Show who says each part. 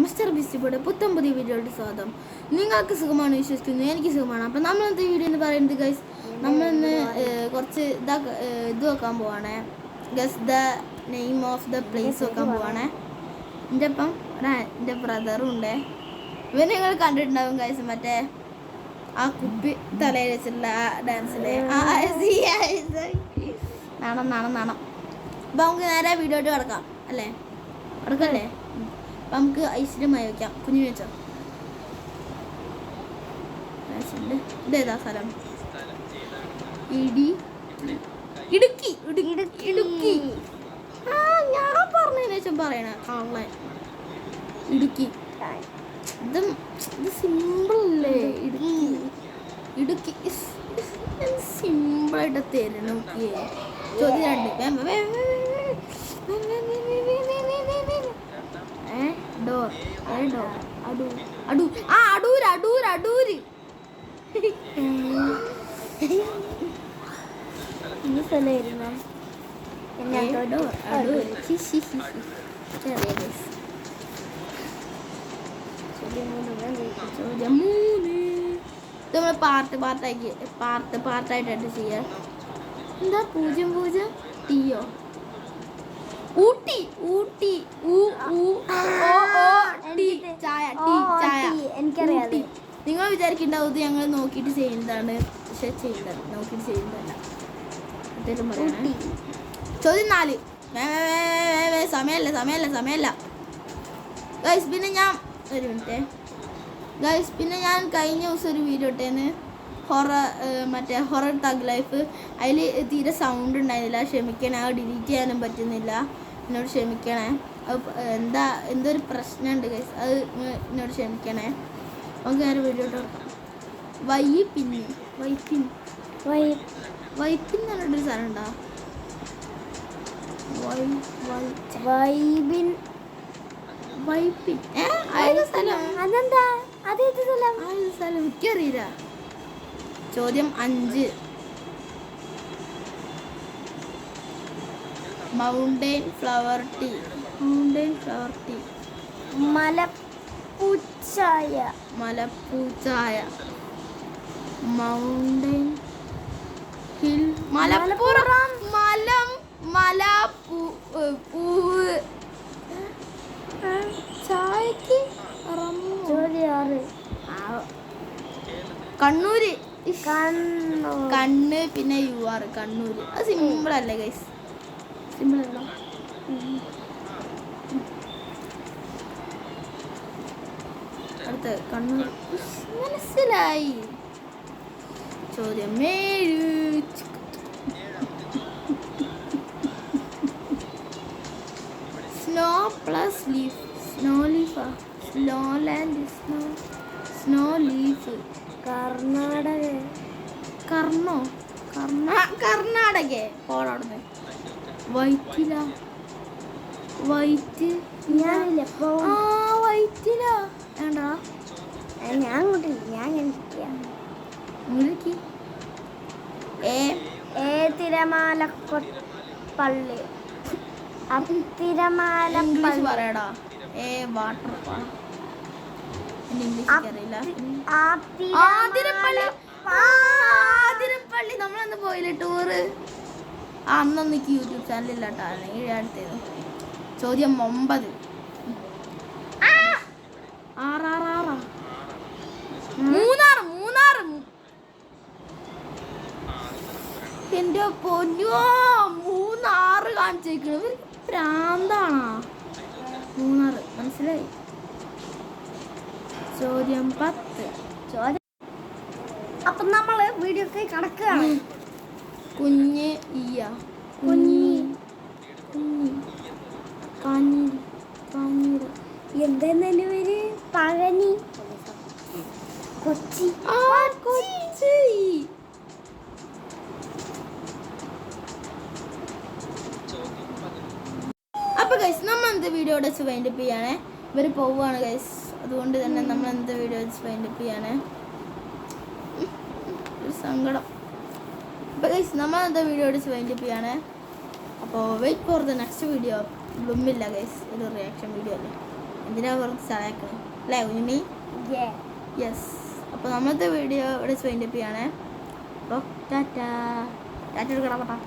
Speaker 1: Mister ബിസിയുടെ പുത്തൻ പുതിയ വീഡിയോയുടെ സ്വാഗതം. നിങ്ങൾക്ക് സുഖമാണ് വിശ്വസിക്കുന്നു, എനിക്ക് സുഖമാണ്. അപ്പം നമ്മളത്തെ വീഡിയോ എന്ന് പറയുന്നത് ഗൈസ്, നമ്മളിന്ന് കുറച്ച് ഇത് വെക്കാൻ പോവാണേ. Guess the name of the place വെക്കാൻ പോവാണേ. എൻ്റെ ഒപ്പം എൻ്റെ ബ്രദറും ഉണ്ട്. ഇവൻ നിങ്ങൾ കണ്ടിട്ടുണ്ടാവും ഗൈസ്, മറ്റേ ആ കുപ്പി തലയിൽ വെച്ചിട്ടുള്ള ആ ഡാൻസിലെ നാണം നാണം നാണം. അപ്പം നമുക്ക് നേരെ വീഡിയോയിട്ട് കിടക്കാം അല്ലേ? കിടക്കല്ലേ? അപ്പം നമുക്ക് ഐശ്വര്യമായി വയ്ക്കാം. കുഞ്ഞു വെച്ചോ. ഇതേതാ സ്ഥലം? ഇടുക്കി. ഇടുക്കി. ആ ഞാൻ പറഞ്ഞതിന് ശേഷം പറയണ കാണാൻ ഇടുക്കി. ഇത് സിമ്പിളല്ലേ? ഇടുക്കി സിമ്പിളായിട്ട് തരും. നോക്കിയേ ചോദ്യം 2 അടൂര്. നമ്മൾ പാർട്ടായിട്ടായിട്ട് ചെയ്യാം. എന്താ 0 ടീയോ? ഊട്ടി ചായ. എനിക്കറിയാം. നിങ്ങൾ വിചാരിക്കുന്നുണ്ടാവും ഇത് ഞങ്ങൾ നോക്കിയിട്ട് ചെയ്യുന്നതാണ്, പക്ഷെ നോക്കിയിട്ട് ചെയ്യുന്നതല്ല. അദ്ദേഹം പറയണേ. ചോദ്യം 4. സമയമല്ല ഗൈസ്. പിന്നെ ഞാൻ ഒരു മിനിറ്റ് ഗൈസ്, പിന്നെ ഞാൻ കഴിഞ്ഞ ദിവസം ഒരു വീഡിയോ ഇട്ടേന്ന് ഹൊറർ തഗ് ലൈഫ്. അതിൽ തീരെ സൗണ്ട് ഉണ്ടായിരുന്നില്ല, ക്ഷമിക്കണേ. അത് ഡിലീറ്റ് ചെയ്യാനും പറ്റുന്നില്ല, എന്നോട് ക്ഷമിക്കണേ. എന്തൊരു പ്രശ്നമുണ്ട് ഗൈസ്, അത് എന്നോട് ക്ഷമിക്കണേ. നമുക്ക് നേരെ വീഡിയോ ഇട്ട് കൊടുക്കാം. വൈപ്പിൻ എന്ന് പറഞ്ഞിട്ടൊരു സ്ഥലം ഉണ്ടോ? വൈപ്പിൻ സ്ഥലം എനിക്കറിയില്ല. ചോദ്യം 5. Mountain flower tea. മലപ്പൂച്ചായ. Mountain hill. മലപ്പുറം. പൂവ്. ചായക്ക് കണ്ണൂര്. കണ്ണ് പിന്നെ UR കണ്ണൂര്. അത് സിമ്പിൾ അല്ലേ ഗൈസ്? സിമ്പിൾ അല്ല. അടുത്ത കണ്ണൂർ. മനസ്സിലായി. ചോദ്യം 7. Snow plus leaf. Snow leaf. Karnataka. പോണവിടുന്ന്. വൈറ്റില. വൈറ്റില വേണ്ടാ. തിരമാലപ്പള്ളി. പറയടാ. Water park. ആതിരപ്പള്ളി. നമ്മളന്ന് പോയില്ലേ ടൂറ്? അന്നൊന്നും എനിക്ക് യൂട്യൂബ് ചാനലില്ലാട്ടാ, അടുത്തേത്. ചോദ്യം 9. മൂന്നാർ. എന്റെ പൊന്നോ, 3 കാണിച്ചേക്കണ പ്രാന്താണോ? 3 മനസ്സിലായി. ചോദ്യം 10.
Speaker 2: അപ്പം നമ്മള് വീഡിയോ കടക്കുകയാണ്.
Speaker 1: കുഞ്ഞ്
Speaker 2: എന്തെന്നെ പേര്? പഴനി. കൊച്ചി.
Speaker 1: അപ്പൊ ഗൈസ്, നമ്മൾ എന്ത് വീഡിയോ വൈൻഡപ്പ് ചെയ്യാനേ? ഇവര് പോവാണ് ഗൈസ്, അതുകൊണ്ട് തന്നെ നമ്മൾ എന്ത് വീഡിയോ വൈൻഡപ്പ് ചെയ്യാനേ? ഒരു സങ്കടം. അപ്പോൾ ഗൈസ്, നമ്മൾ എന്താ വീഡിയോ വൈൻഡപ്പ് ചെയ്യാനേ? അപ്പോൾ wait for the next video. ബ്ലുമില്ല ഗൈസ്, ഒരു റിയാക്ഷൻ വീഡിയോ അല്ലേ. എന്തിനാ വെറുതെ ചളയാക്കണം അല്ലേ ഉണ്ണി? യെസ്. അപ്പോൾ നമ്മളത്തെ വീഡിയോ ഇവിടെ വൈൻഡ് അപ്പ് ചെയ്യണേ. അപ്പോൾ ടാറ്റ ടാറ്റ എടുക്കണം കേട്ടോ.